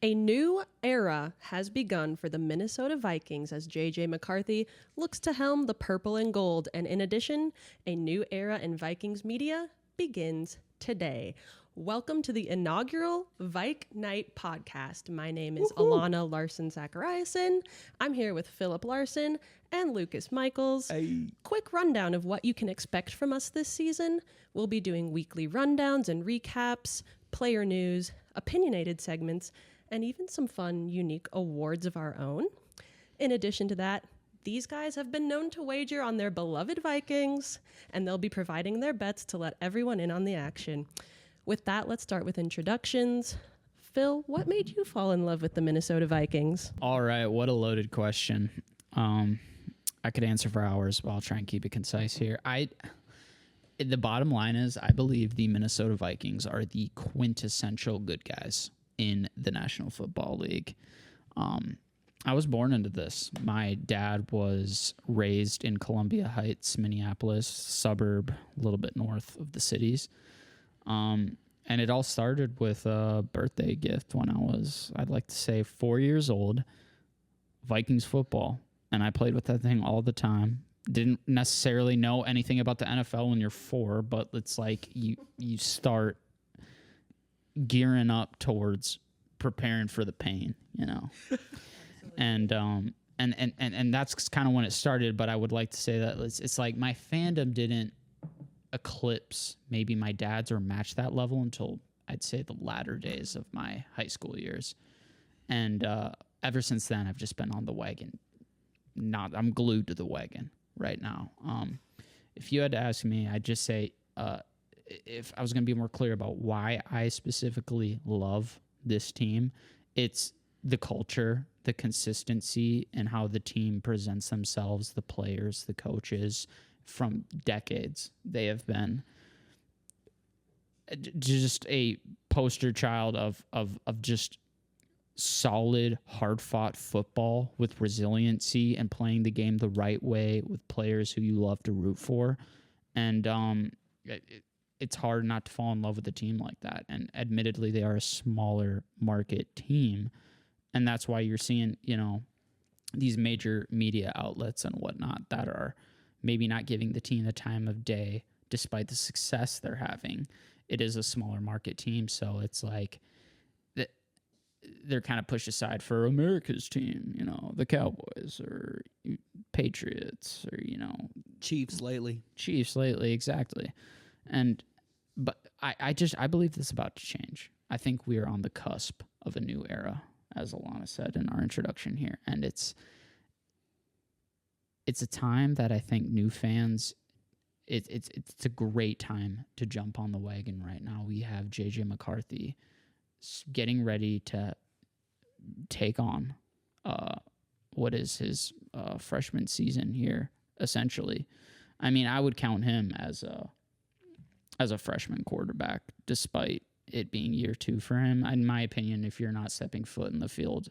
A new era has begun for the Minnesota Vikings as J.J. McCarthy looks to helm the purple and gold. And in addition, a new era in Vikings media begins today. Welcome to the inaugural Vike Nite Podcast. My name is Alana Larson-Zachariason. I'm here with Philip Larson and Lucas Michaels. Hey. Quick rundown of what you can expect from us this season. We'll be doing weekly rundowns and recaps, player news, opinionated segments, and even some fun, unique awards of our own. In addition to that, these guys have been known to wager on their beloved Vikings, and they'll be providing their bets to let everyone in on the action. With that, let's start with introductions. Phil, what made you fall in love with the Minnesota Vikings? All right, what a loaded question. I could answer for hours, but I'll try and keep it concise here. The bottom line is I believe the Minnesota Vikings are the quintessential good guys in the National Football League. I was born into this. My dad was raised in Columbia Heights, Minneapolis, suburb a little bit north of the cities. And it all started with a birthday gift when I was, I'd like to say, 4 years old, Vikings football. And I played with that thing all the time. Didn't necessarily know anything about the NFL when you're 4, but it's like you start gearing up towards preparing for the pain, you know. and that's kind of when it started, but I would like to say that it's like my fandom didn't eclipse maybe my dad's or match that level until I'd say the latter days of my high school years. And ever since then I've just been on the wagon. I'm glued to the wagon right now. If you had to ask me, I'd just say if I was going to be more clear about why I specifically love this team, it's the culture, the consistency, and how the team presents themselves, the players, the coaches. From decades, they have been just a poster child of just solid, hard-fought football with resiliency and playing the game the right way with players who you love to root for. And it's hard not to fall in love with a team like that. And admittedly, they are a smaller market team. And that's why you're seeing, you know, these major media outlets and whatnot that are maybe not giving the team the time of day despite the success they're having. It is a smaller market team, so it's like they're kind of pushed aside for America's team, you know, the Cowboys or Patriots or, you know, Chiefs lately, exactly. But I believe this is about to change. I think we are on the cusp of a new era, as Alana said in our introduction here, and it's a time that I think new fans, it's a great time to jump on the wagon right now. We have J.J. McCarthy getting ready to take on what is his freshman season here, essentially. I mean, I would count him as a freshman quarterback, despite it being year 2 for him. In my opinion, if you're not stepping foot in the field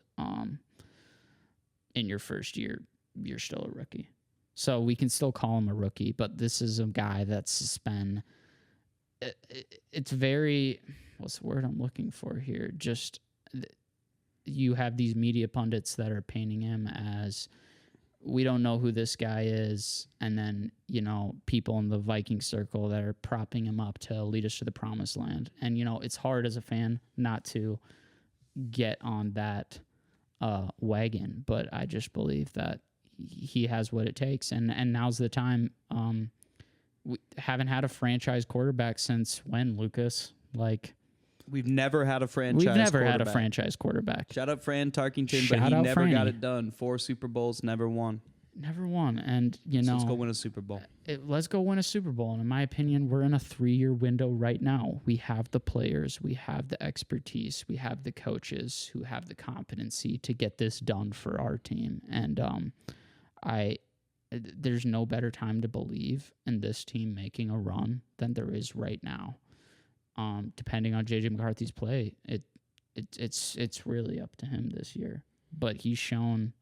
in your first year, you're still a rookie. So we can still call him a rookie, but this is a guy that's been, it's very, what's the word I'm looking for here? Just, you have these media pundits that are painting him as, we don't know who this guy is, and then, you know, people in the Viking circle that are propping him up to lead us to the promised land. And, you know, it's hard as a fan not to get on that wagon, but I just believe that he has what it takes, and now's the time. We haven't had a franchise quarterback since when, Lucas? Like, we've never had a franchise quarterback. Shout out Fran Tarkington, but he never got it done. 4 Super Bowls, never won. And, you know, let's go win a Super Bowl. Let's go win a Super Bowl. And in my opinion, we're in a 3-year window right now. We have the players, we have the expertise, we have the coaches who have the competency to get this done for our team. And there's no better time to believe in this team making a run than there is right now. Depending on J.J. McCarthy's play, it's really up to him this year. But he's shown,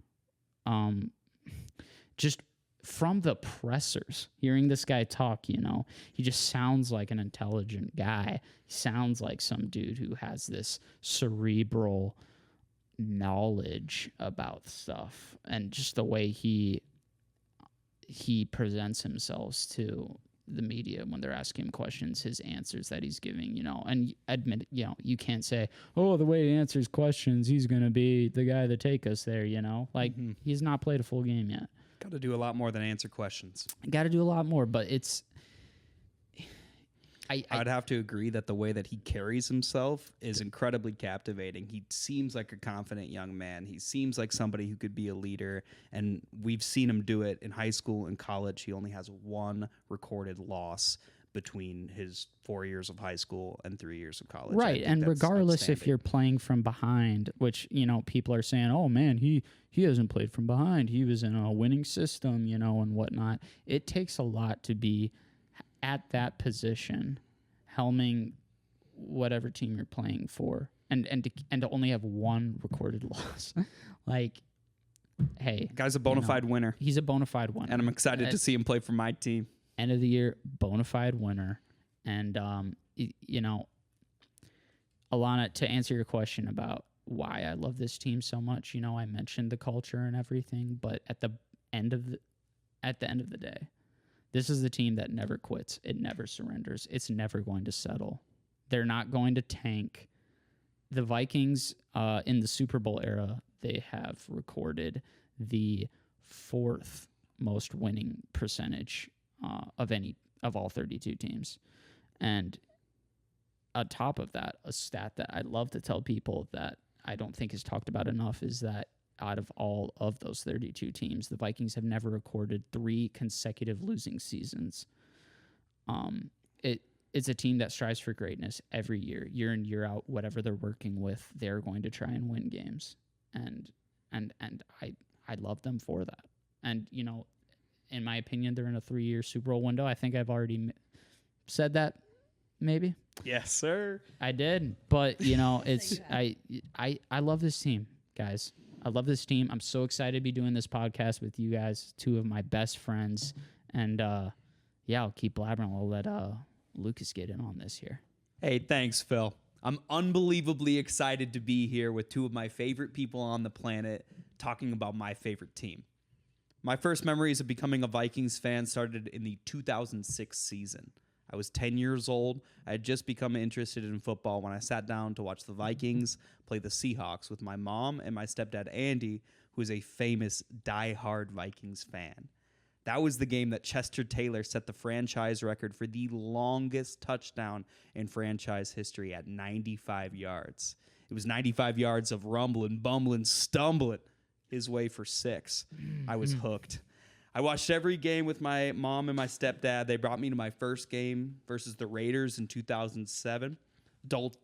just from the pressers, hearing this guy talk, you know, he just sounds like an intelligent guy. He sounds like some dude who has this cerebral knowledge about stuff and just the way he presents himself to the media when they're asking him questions, his answers that he's giving, and admit, you can't say, oh, the way he answers questions, he's going to be the guy that take us there, he's not played a full game yet. Got to do a lot more than answer questions. Got to do a lot more, but I'd have to agree that the way that he carries himself is incredibly captivating. He seems like a confident young man. He seems like somebody who could be a leader, and we've seen him do it in high school and college. He only has one recorded loss between his 4 years of high school and 3 years of college. Right, and regardless if you're playing from behind, which, people are saying, oh, man, he hasn't played from behind. He was in a winning system, and whatnot. It takes a lot to be at that position, helming whatever team you're playing for, and to only have one recorded loss. Hey, guy's a bona fide winner. He's a bona fide winner, and I'm excited to see him play for my team. End of the year, bona fide winner, and Alana, to answer your question about why I love this team so much, I mentioned the culture and everything, but at the end of the day, this is the team that never quits. It never surrenders. It's never going to settle. They're not going to tank. The Vikings, in the Super Bowl era, they have recorded the fourth most winning percentage of all 32 teams. And on top of that, a stat that I love to tell people that I don't think is talked about enough is that out of all of those 32 teams, the Vikings have never recorded 3 consecutive losing seasons. It's a team that strives for greatness every year in, year out. Whatever they're working with, they're going to try and win games, and I love them for that. And in my opinion, they're in a 3-year Super Bowl window. I think I've already said that. Maybe. Yes, sir. I did, but it's I love this team, guys. I love this team. I'm so excited to be doing this podcast with you guys, 2 of my best friends. And, I'll keep blabbering. I'll let Lucas get in on this here. Hey, thanks, Phil. I'm unbelievably excited to be here with 2 of my favorite people on the planet talking about my favorite team. My first memories of becoming a Vikings fan started in the 2006 season. I was 10 years old. I had just become interested in football when I sat down to watch the Vikings play the Seahawks with my mom and my stepdad, Andy, who is a famous diehard Vikings fan. That was the game that Chester Taylor set the franchise record for the longest touchdown in franchise history at 95 yards. It was 95 yards of rumbling, bumbling, stumbling his way for 6. I was hooked. I watched every game with my mom and my stepdad. They brought me to my first game versus the Raiders in 2007.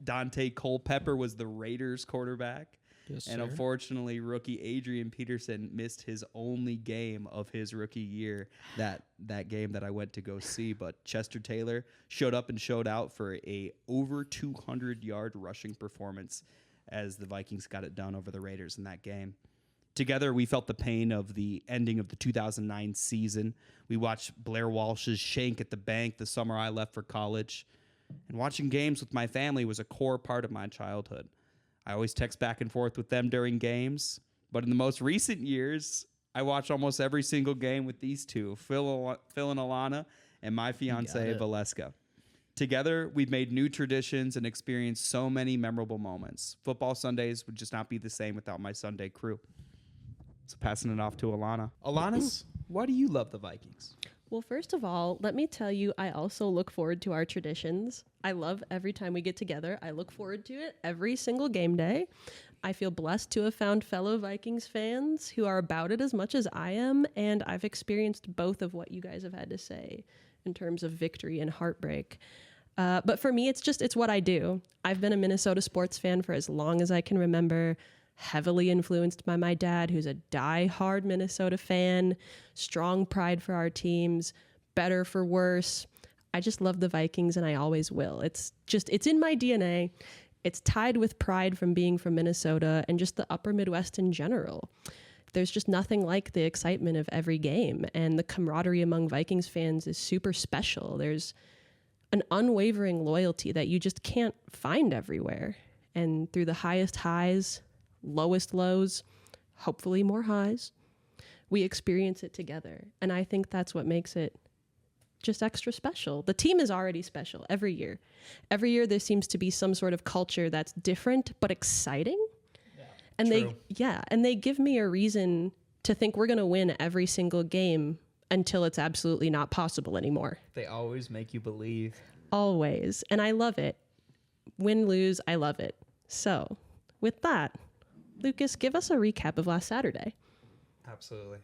Dante Culpepper was the Raiders quarterback. Yes, and sir. Unfortunately, rookie Adrian Peterson missed his only game of his rookie year, that game that I went to go see. But Chester Taylor showed up and showed out for a over 200-yard rushing performance as the Vikings got it done over the Raiders in that game. Together, we felt the pain of the ending of the 2009 season. We watched Blair Walsh's shank at the bank the summer I left for college. And watching games with my family was a core part of my childhood. I always text back and forth with them during games. But in the most recent years, I watch almost every single game with these 2, Phil and Alana, and my fiancée, Valeska. Together, we've made new traditions and experienced so many memorable moments. Football Sundays would just not be the same without my Sunday crew. So passing it off to Alana. Alana, why do you love the Vikings? Well, first of all, let me tell you, I also look forward to our traditions. I love every time we get together. I look forward to it every single game day. I feel blessed to have found fellow Vikings fans who are about it as much as I am, and I've experienced both of what you guys have had to say in terms of victory and heartbreak. But for me, it's what I do. I've been a Minnesota sports fan for as long as I can remember, heavily influenced by my dad, who's a die-hard Minnesota fan, strong pride for our teams, better for worse. I just love the Vikings, and I always will. It's in my DNA. It's tied with pride from being from Minnesota and just the upper Midwest in general. There's just nothing like the excitement of every game, and the camaraderie among Vikings fans is super special. There's an unwavering loyalty that you just can't find everywhere. And through the highest highs, lowest lows, hopefully more highs. We experience it together. And I think that's what makes it just extra special. The team is already special every year. Every year there seems to be some sort of culture that's different but exciting. Yeah, and true. they give me a reason to think we're going to win every single game until it's absolutely not possible anymore. They always make you believe. Always. And I love it. Win, lose, I love it. So with that, Lucas, give us a recap of last Saturday. Absolutely.